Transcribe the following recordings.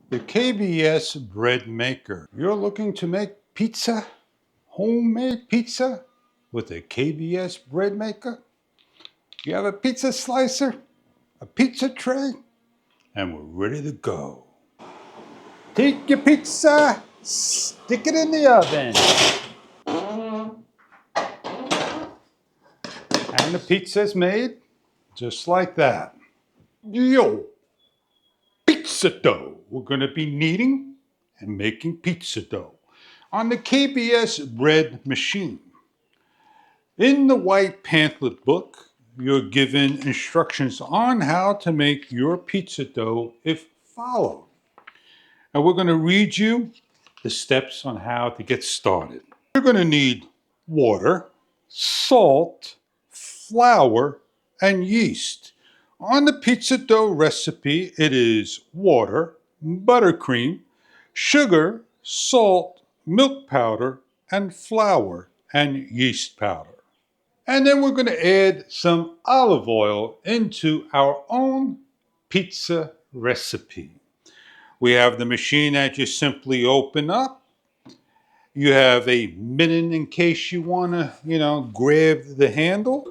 The KBS Bread Maker. You're looking to make pizza, homemade pizza with a KBS Bread Maker? You have a pizza slicer, a pizza tray, and we're ready to go. Take your pizza, stick it in the oven. And the pizza's made just like that. Yo, pizza dough. We're going to be kneading and making pizza dough on the KBS Bread machine. In the white pamphlet book, you're given instructions on how to make your pizza dough if followed. And we're going to read you the steps on how to get started. You're going to need water, salt, flour, and yeast. On the pizza dough recipe, it is water, buttercream, sugar, salt, milk powder, and flour and yeast powder. And then we're going to add some olive oil into our own pizza recipe. We have the machine that you simply open up. You have a mitten in case you want to, grab the handle.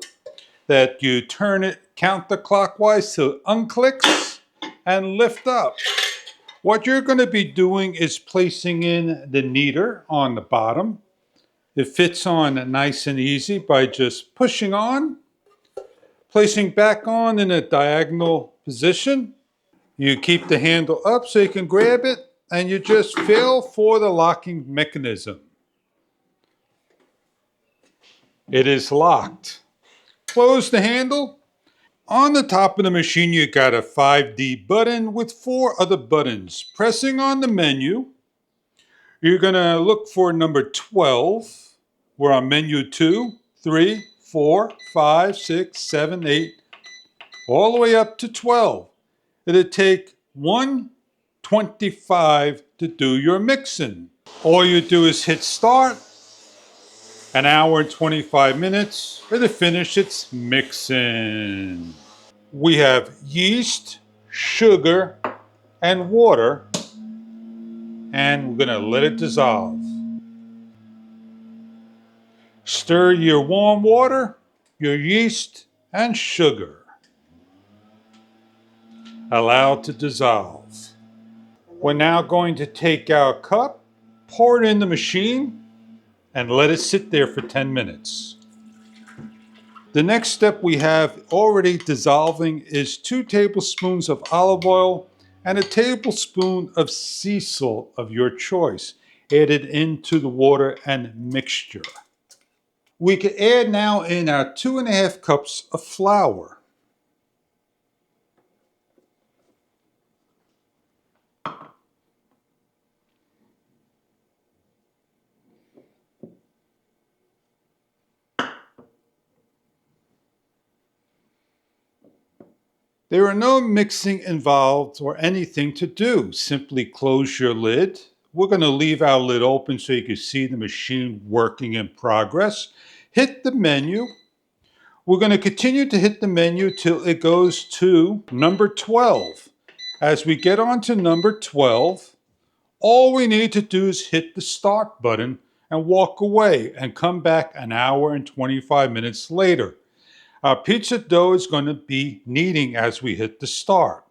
That you turn it counterclockwise till it unclicks and lift up. What you're going to be doing is placing in the kneader on the bottom. It fits on nice and easy by just pushing on, placing back on in a diagonal position. You keep the handle up so you can grab it, and you just feel for the locking mechanism. It is locked. Close the handle. On the top of the machine, you got a 5D button with 4 other buttons. Pressing on the menu, you're going to look for number 12. We're on menu 2, 3, 4, 5, 6, 7, 8, all the way up to 12. It'll take 1:25 to do your mixing. All you do is hit start. An hour and 25 minutes. It'll finish its mixing. We have yeast, sugar, and water, and we're going to let it dissolve. Stir your warm water, your yeast, and sugar. Allow it to dissolve. We're now going to take our cup, pour it in the machine, and let it sit there for 10 minutes. The next step we have already dissolving is 2 tablespoons of olive oil and a tablespoon of sea salt of your choice added into the water and mixture. We can add now in our 2.5 cups of flour. There are no mixing involved or anything to do. Simply close your lid. We're going to leave our lid open so you can see the machine working in progress. Hit the menu. We're going to continue to hit the menu till it goes to number 12. As we get on to number 12, all we need to do is hit the start button and walk away and come back an hour and 25 minutes later. Our pizza dough is going to be kneading as we hit the start.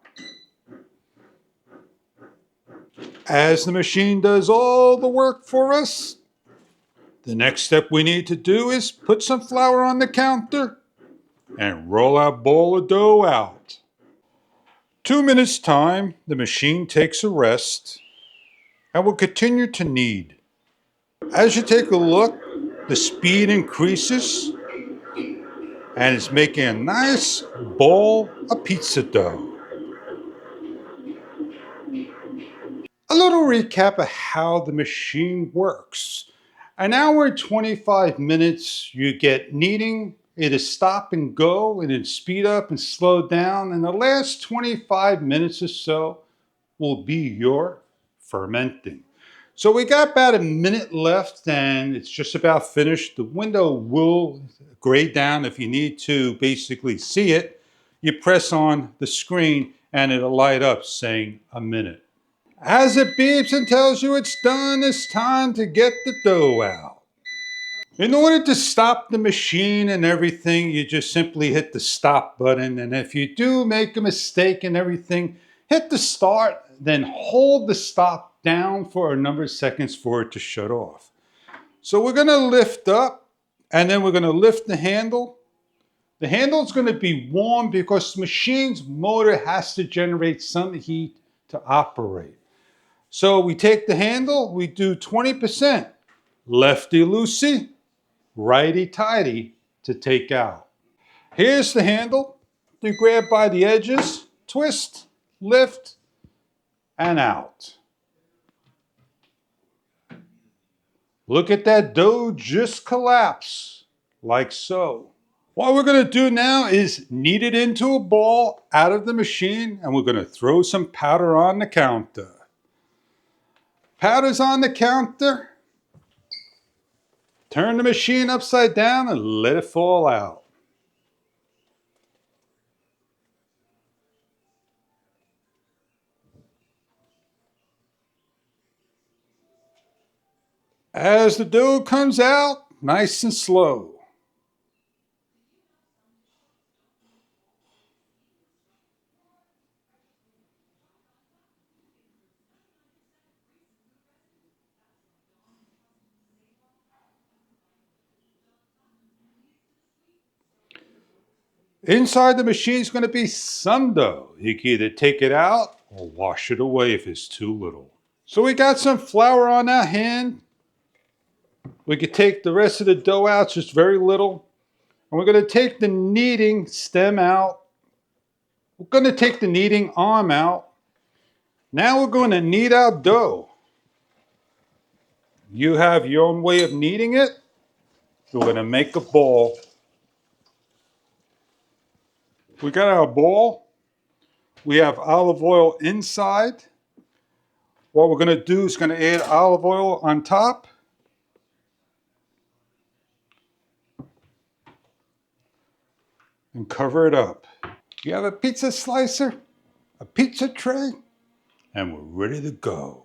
As the machine does all the work for us, the next step we need to do is put some flour on the counter and roll our bowl of dough out. 2 minutes time, the machine takes a rest and will continue to knead. As you take a look, the speed increases and it's making a nice ball of pizza dough. A little recap of how the machine works. An hour and 25 minutes, you get kneading. It is stop and go, and then speed up and slow down. And the last 25 minutes or so will be your fermenting. So we got about a minute left, and it's just about finished. The window will gray down if you need to basically see it. You press on the screen, and it'll light up saying a minute. As it beeps and tells you it's done, it's time to get the dough out. In order to stop the machine and everything, you just simply hit the stop button. And if you do make a mistake and everything, hit the start, then hold the stop down for a number of seconds for it to shut off. So we're going to lift up, and then we're going to lift the handle. The handle is going to be warm because the machine's motor has to generate some heat to operate. So we take the handle, we do 20%, lefty-loosey, righty-tighty to take out. Here's the handle. You grab by the edges, twist, lift, and out. Look at that dough just collapse, like so. What we're going to do now is knead it into a ball out of the machine, and we're going to throw some powder on the counter. Powder's on the counter. Turn the machine upside down and let it fall out. As the dough comes out, nice and slow. Inside the machine is going to be some dough. You can either take it out or wash it away if it's too little. So we got some flour on our hand. We could take the rest of the dough out, just very little. And we're going to take the kneading stem out. We're going to take the kneading arm out. Now we're going to knead our dough. You have your own way of kneading it. We're going to make a ball. We got our ball. We have olive oil inside. What we're going to do is going to add olive oil on top. And cover it up. You have a pizza slicer, a pizza tray, and we're ready to go.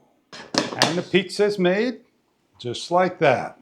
And the pizza's made just like that.